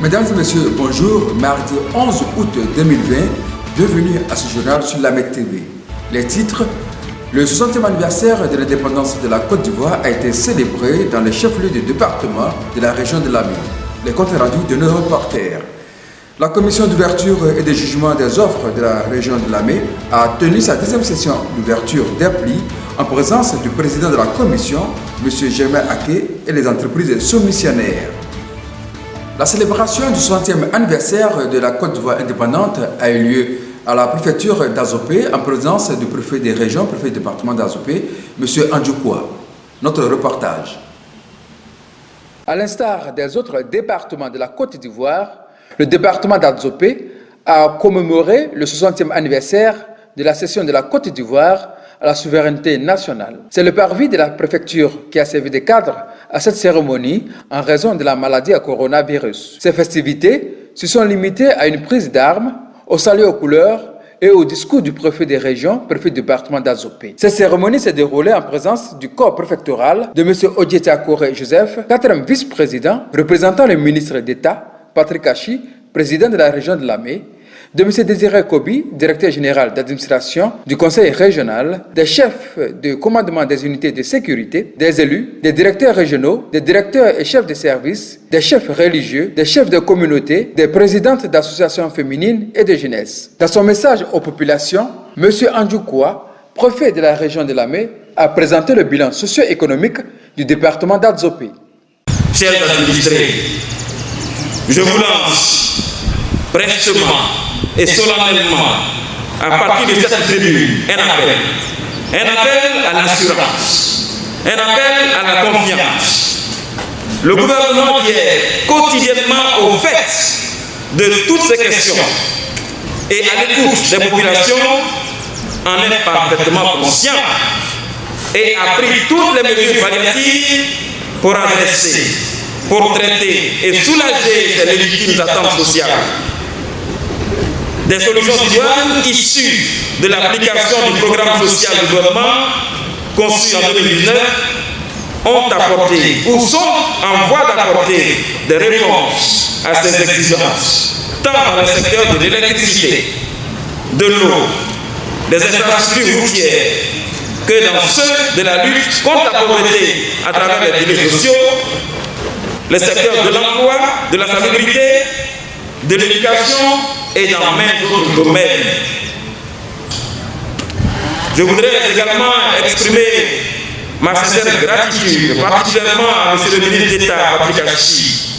Mesdames et messieurs, bonjour. Mardi 11 août 2020, bienvenue à ce journal sur la MEC TV. Les titres: le 60e anniversaire de l'indépendance de la Côte d'Ivoire a été célébré dans les chefs-lieux du département de la région de Lamé. Les comptes rendus de nos reporters. La commission d'ouverture et de jugement des offres de la région de Lamé a tenu sa deuxième session d'ouverture d'appli en présence du président de la commission, M. Germain Aké, et les entreprises soumissionnaires. La célébration du 60e anniversaire de la Côte d'Ivoire indépendante a eu lieu à la préfecture d'Azopé en présence du préfet des régions, préfet du département d'Azopé, M. Andjoukoua. Notre reportage. À l'instar des autres départements de la Côte d'Ivoire, le département d'Azopé a commémoré le 60e anniversaire de la cession de la Côte d'Ivoire à la souveraineté nationale. C'est le parvis de la préfecture qui a servi de cadre à cette cérémonie en raison de la maladie à coronavirus. Ces festivités se sont limitées à une prise d'armes, au salut aux couleurs et au discours du préfet des régions, préfet du département d'Azopé. Cette cérémonie s'est déroulée en présence du corps préfectoral de M. Odietia Koré Joseph, 4e vice-président, représentant le ministre d'État, Patrick Achi, président de la région de Lamé, de M. Désiré Kobi, directeur général d'administration du conseil régional, des chefs de commandement des unités de sécurité, des élus, des directeurs régionaux, des directeurs et chefs de service, des chefs religieux, des chefs de communauté, des présidentes d'associations féminines et de jeunesse. Dans son message aux populations, M. Andjoukoua, préfet de la région de Lamé, a présenté le bilan socio-économique du département d'Azopé. Chers administrés, je vous lance prestement et solennellement, à partir de cette tribune, un appel à l'assurance, un appel à la confiance. Le gouvernement qui est quotidiennement au fait de toutes ces questions et à l'écoute des populations en est parfaitement conscient et a pris toutes les mesures palliatives pour adresser, pour traiter et soulager ces légitimes attentes sociales. Des solutions idoines issues de l'application du programme social du gouvernement conçu en 2019 ont apporté ou sont en voie d'apporter des réponses à ces exigences, tant dans le secteur de l'électricité, de l'eau, des infrastructures routières, que dans ceux de la lutte contre la pauvreté à travers les délais sociaux, les secteurs de l'emploi, de la salubrité, de l'éducation et dans maints autres domaines. Je voudrais également exprimer ma sincère gratitude, particulièrement à M. le ministre d'État, Patrick Achi,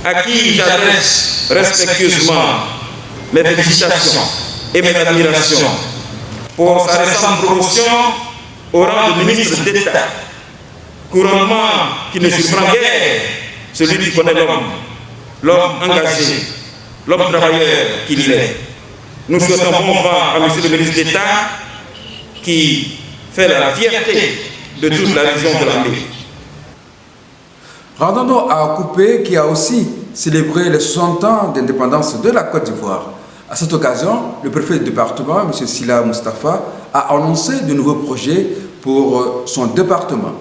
à qui j'adresse respectueusement mes félicitations et mes admirations pour sa récente promotion au rang de ministre d'État, couronnement qui ne surprend guère celui qui connaît l'homme engagé, l'homme travailleur qu'il est. Nous souhaitons bon vent à M. le ministre d'État qui fait la fierté de toute la région de Lamé. Rendons-nous à Coupé qui a aussi célébré les 60 ans d'indépendance de la Côte d'Ivoire. À cette occasion, le préfet du département, M. Sila Moustapha, a annoncé de nouveaux projets pour son département.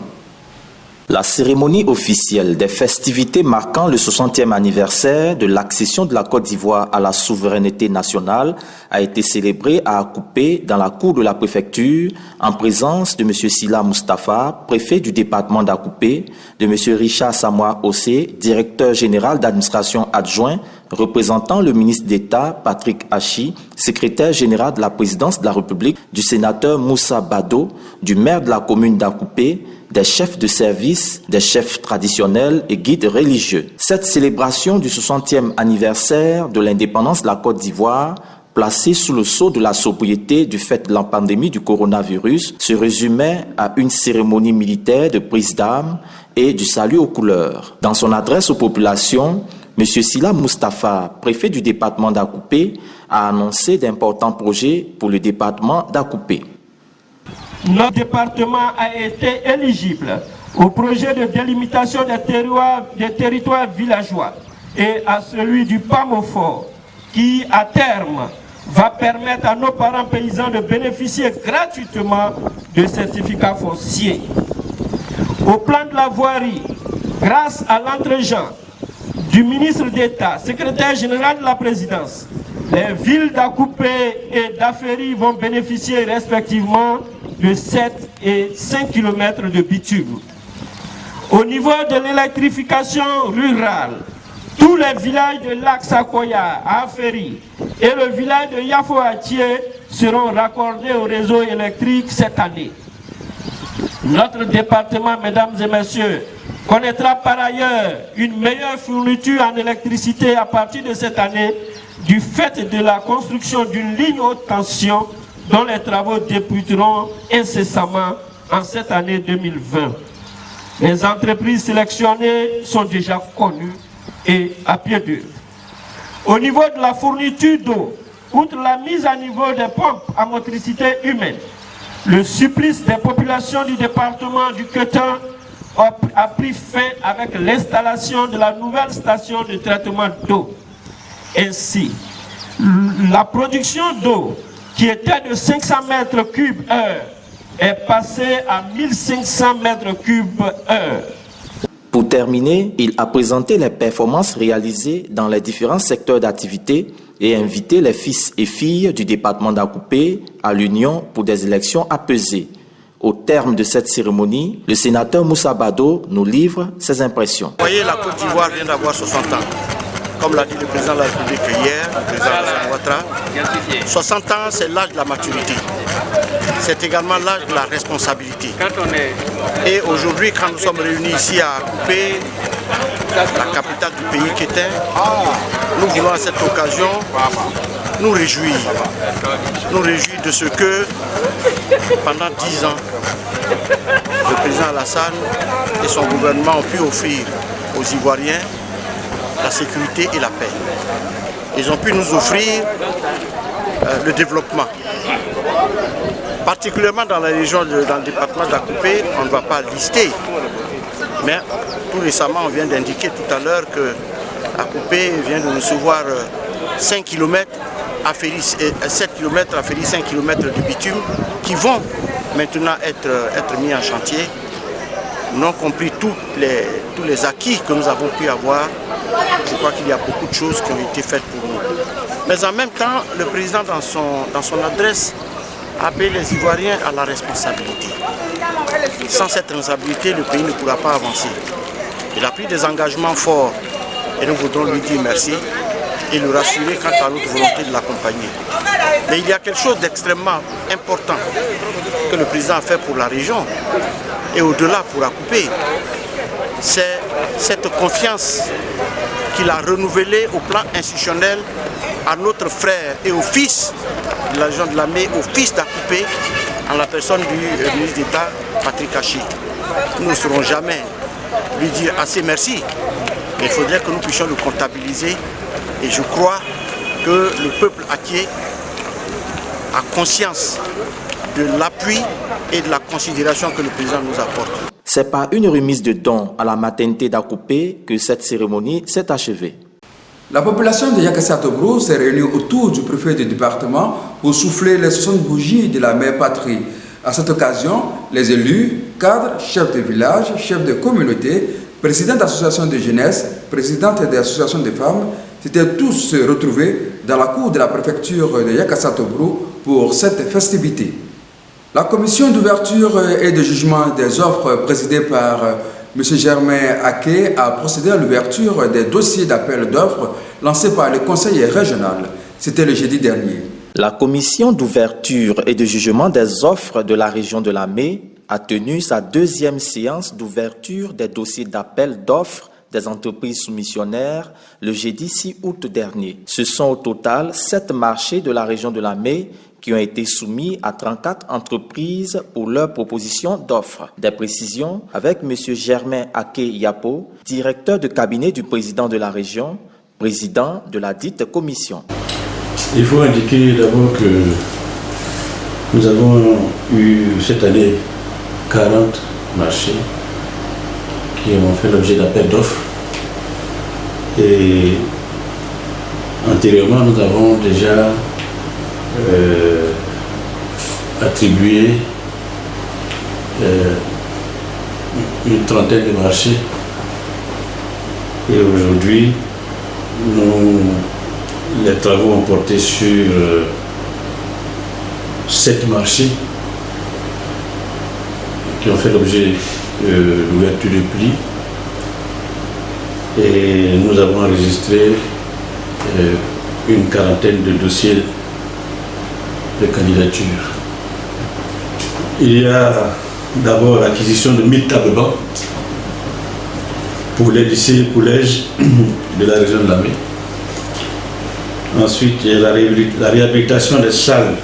La cérémonie officielle des festivités marquant le 60e anniversaire de l'accession de la Côte d'Ivoire à la souveraineté nationale a été célébrée à Akoupé dans la cour de la préfecture en présence de M. Sila Moustapha, préfet du département d'Akoupé, de M. Richard Samoa Ossé, directeur général d'administration adjoint, représentant le ministre d'État Patrick Achi, secrétaire général de la présidence de la République, du sénateur Moussa Bado, du maire de la commune d'Akoupé, des chefs de service, des chefs traditionnels et guides religieux. Cette célébration du 60e anniversaire de l'indépendance de la Côte d'Ivoire, placée sous le sceau de la sobriété du fait de la pandémie du coronavirus, se résumait à une cérémonie militaire de prise d'armes et du salut aux couleurs. Dans son adresse aux populations, M. Sila Moustapha, préfet du département d'Akoupé, a annoncé d'importants projets pour le département d'Akoupé. Notre département a été éligible au projet de délimitation des territoires villageois et à celui du PAMOFOR qui, à terme, va permettre à nos parents paysans de bénéficier gratuitement de certificats fonciers. Au plan de la voirie, grâce à l'entregent du ministre d'État, secrétaire général de la présidence, les villes d'Akoupé et d'Aféry vont bénéficier respectivement de 7 et 5 km de bitume. Au niveau de l'électrification rurale, tous les villages de Lac-Sakoya à Aféry et le village de Yafo-Atié seront raccordés au réseau électrique cette année. Notre département, mesdames et messieurs, connaîtra par ailleurs une meilleure fourniture en électricité à partir de cette année du fait de la construction d'une ligne haute tension dont les travaux débuteront incessamment en cette année 2020. Les entreprises sélectionnées sont déjà connues et à pied d'œuvre. Au niveau de la fourniture d'eau, outre la mise à niveau des pompes à motricité humaine, le supplice des populations du département du Ketan a pris fin avec l'installation de la nouvelle station de traitement d'eau. Ainsi, la production d'eau, qui était de 500 mètres cubes heure, est passée à 1500 mètres cubes heure. Pour terminer, il a présenté les performances réalisées dans les différents secteurs d'activité et invité les fils et filles du département d'Akoupé à l'Union pour des élections apaisées. Au terme de cette cérémonie, le sénateur Moussa Bado nous livre ses impressions. Vous voyez, la Côte d'Ivoire vient d'avoir 60 ans. Comme l'a dit le président de la République hier, le président Alassane Ouattara, 60 ans, c'est l'âge de la maturité. C'est également l'âge de la responsabilité. Et aujourd'hui, quand nous sommes réunis ici à Akoupé, la capitale du pays Ketan, nous voulons à cette occasion nous réjouir. Nous réjouir de ce que, pendant 10 ans, le président Alassane et son gouvernement ont pu offrir aux Ivoiriens la sécurité et la paix. Ils ont pu nous offrir le développement. Particulièrement dans la région, dans le département d'Akoupé, on ne va pas lister. Mais tout récemment, on vient d'indiquer tout à l'heure que Akoupé vient de recevoir 5 km, 7 km, Aféry 5 km de bitume qui vont maintenant être mis en chantier. Nous avons compris tous les acquis que nous avons pu avoir. Je crois qu'il y a beaucoup de choses qui ont été faites pour nous. Mais en même temps, le président, dans son adresse, a appelé les Ivoiriens à la responsabilité. Sans cette responsabilité, le pays ne pourra pas avancer. Il a pris des engagements forts et nous voudrons lui dire merci et le rassurer quant à notre volonté de l'accompagner. Mais il y a quelque chose d'extrêmement important que le président a fait pour la région et au-delà pour Akoupé. C'est cette confiance qu'il a renouvelée au plan institutionnel à notre frère et au fils de la région de Lamé, au fils d'Akoupé, en la personne du ministre d'État, Patrick Hachi. Nous ne saurons jamais lui dire assez merci, mais il faudrait que nous puissions le comptabiliser. Et je crois que le peuple atié a conscience de l'appui et de la considération que le président nous apporte. C'est par une remise de dons à la maternité d'Akoupé que cette cérémonie s'est achevée. La population de Yakassatobrou s'est réunie autour du préfet du département pour souffler les 60 bougies de la mère patrie. À cette occasion, les élus, cadres, chefs de village, chefs de communauté, présidents d'associations de jeunesse, présidentes des associations de femmes, s'étaient tous retrouvés dans la cour de la préfecture de Yakassatobrou pour cette festivité. La commission d'ouverture et de jugement des offres présidée par M. Germain Aké a procédé à l'ouverture des dossiers d'appel d'offres lancés par le conseil régional. C'était le jeudi dernier. La commission d'ouverture et de jugement des offres de la région de Lamé a tenu sa deuxième séance d'ouverture des dossiers d'appel d'offres des entreprises soumissionnaires le jeudi 6 août dernier. Ce sont au total 7 marchés de la région de Lamé qui ont été soumis à 34 entreprises pour leur proposition d'offres. Des précisions avec M. Germain Aké Yapo, directeur de cabinet du président de la région, président de la dite commission. Il faut indiquer d'abord que nous avons eu cette année 40 marchés qui ont fait l'objet d'appels d'offres. Et antérieurement, nous avons déjà attribué une trentaine de marchés. Et aujourd'hui, les travaux ont porté sur 7 marchés qui ont fait l'objet de l'ouverture de plis. Et nous avons enregistré une quarantaine de dossiers de candidature. Il y a d'abord l'acquisition de 1000 tables bancs pour les lycées et collèges de la région de Lamé. Ensuite, il y a la réhabilitation des salles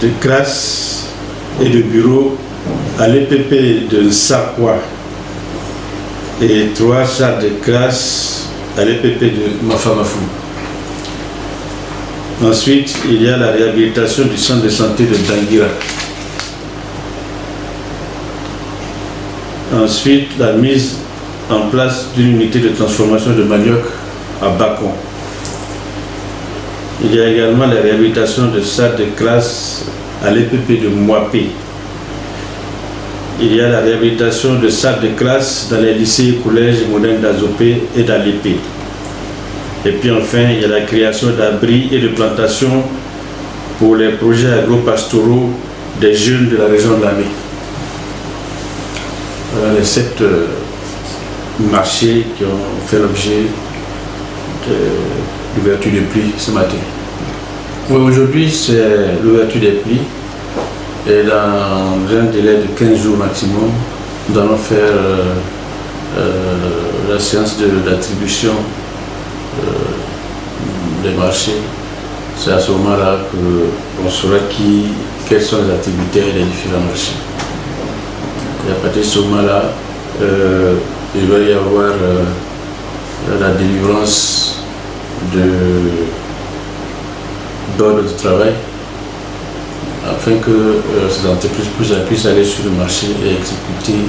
de classe et de bureaux à l'EPP de Sakwa et 3 salles de classe à l'EPP de Mafamafou. Ensuite, il y a la réhabilitation du centre de santé de Dangira. Ensuite, la mise en place d'une unité de transformation de manioc à Bacon. Il y a également la réhabilitation de salles de classe à l'EPP de Mouapé. Il y a la réhabilitation de salles de classe dans les lycées et collèges modernes d'Azopé et d'Alépé. Et puis enfin, il y a la création d'abris et de plantations pour les projets agro-pastoraux des jeunes de la région de Lamé. Voilà les 7 marchés qui ont fait l'objet de l'ouverture des plis ce matin. Aujourd'hui, c'est l'ouverture des plis. Et dans un délai de 15 jours maximum, nous allons faire la séance d'attribution des marchés. C'est à ce moment-là qu'on saura quels sont les attributaires des différents marchés. Et à partir de ce moment-là, il va y avoir la délivrance d'ordre de travail afin que ces entreprises puissent aller sur le marché et exécuter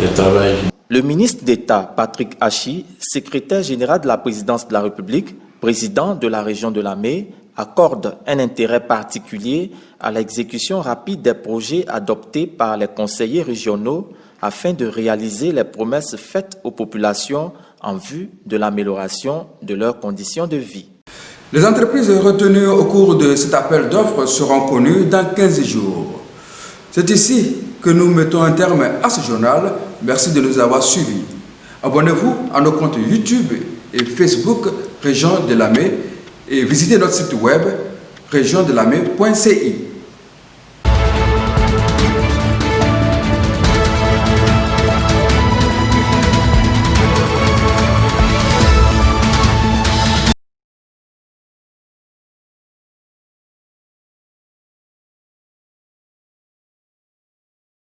le travail. Le ministre d'État Patrick Hachi, secrétaire général de la présidence de la République, président de la région de Lamé, accorde un intérêt particulier à l'exécution rapide des projets adoptés par les conseillers régionaux afin de réaliser les promesses faites aux populations en vue de l'amélioration de leurs conditions de vie. Les entreprises retenues au cours de cet appel d'offres seront connues dans 15 jours. C'est ici que nous mettons un terme à ce journal. Merci de nous avoir suivis. Abonnez-vous à nos comptes YouTube et Facebook Région de Lamé et visitez notre site web regiondelamé.ci.